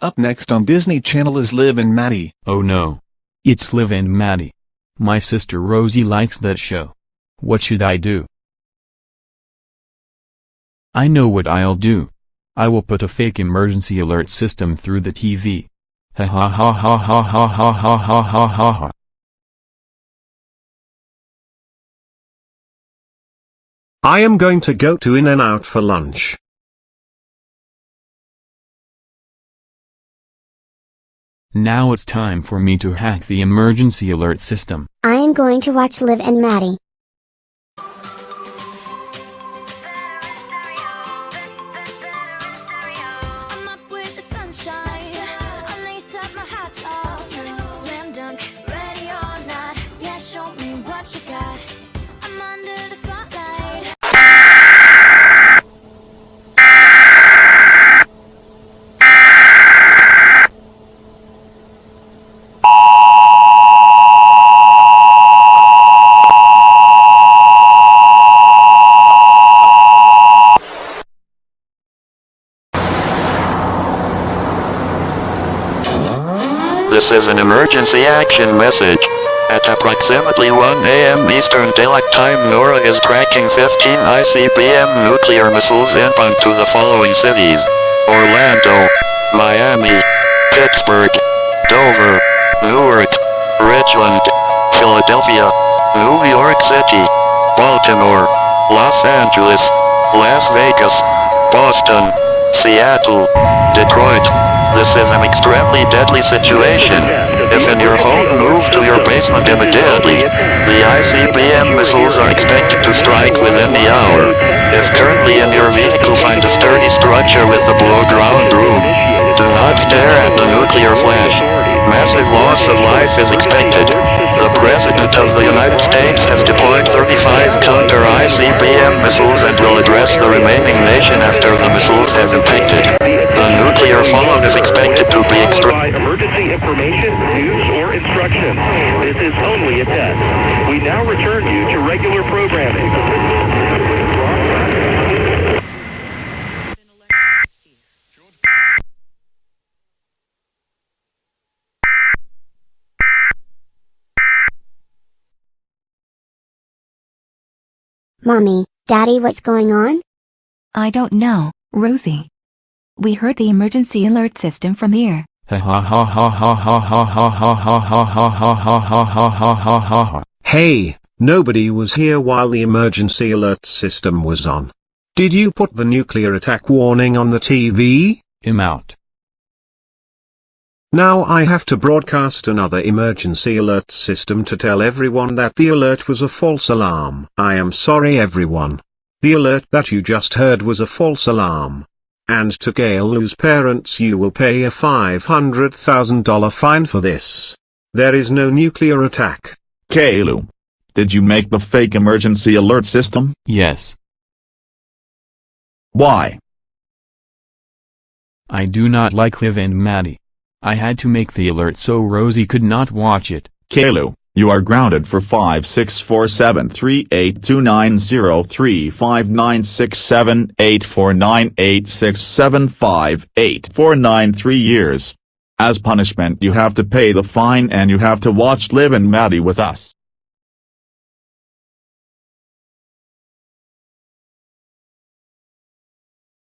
Up next on Disney Channel is Liv and Maddie. Oh no. It's Liv and Maddie. My sister Rosie likes that show. What should I do? I know what I'll do. I will put a fake emergency alert system through the TV. Ha ha ha ha ha ha ha ha ha ha ha ha. I am going to go to In-N-Out for lunch. Now it's time for me to hack the emergency alert system. I am going to watch Liv and Maddie. I'm up with the sunshine. I lace up my hats off. Slam dunk, ready or not. Yeah, show me what you got. I'm under the spotlight. This is an emergency action message. At approximately 1 a.m. Eastern Daylight Time, NORAD is tracking 15 ICBM nuclear missiles inbound to the following cities: Orlando, Miami, Pittsburgh, Dover, Newark, Richland, Philadelphia, New York City, Baltimore, Los Angeles, Las Vegas, Boston, Seattle, Detroit. This is an extremely deadly situation. If in your home, move to your basement immediately. The ICBM missiles are expected to strike within the hour. If currently in your vehicle, find a sturdy structure with a below-ground roof. Do not stare at the nuclear flash. Massive loss of life is expected. The President of the United States has deployed 35 counter-ICBM missiles and will address the remaining nation after the missiles have impacted. The nuclear fallout is expected to be emergency information, news, or instructions. This is only a test. We now return you to regular programming. Mommy, Daddy, what's going on? I don't know, Rosie. We heard the emergency alert system from here. Ha ha ha ha ha ha ha ha ha ha ha ha ha ha ha ha ha ha ha ha. Hey, nobody was here while the emergency alert system was on. Did you put the nuclear attack warning on the TV? I'm out. Now I have to broadcast another emergency alert system to tell everyone that the alert was a false alarm. I am sorry everyone. The alert that you just heard was a false alarm. And to Kaylu's parents, you will pay a $500,000 fine for this. There is no nuclear attack. Kaylu, did you make the fake emergency alert system? Yes. Why? I do not like Liv and Maddie. I had to make the alert so Rosie could not watch it. Kaylu, you are grounded for 5647382903596784986758493 years. As punishment, you have to pay the fine and you have to watch Liv and Maddie with us.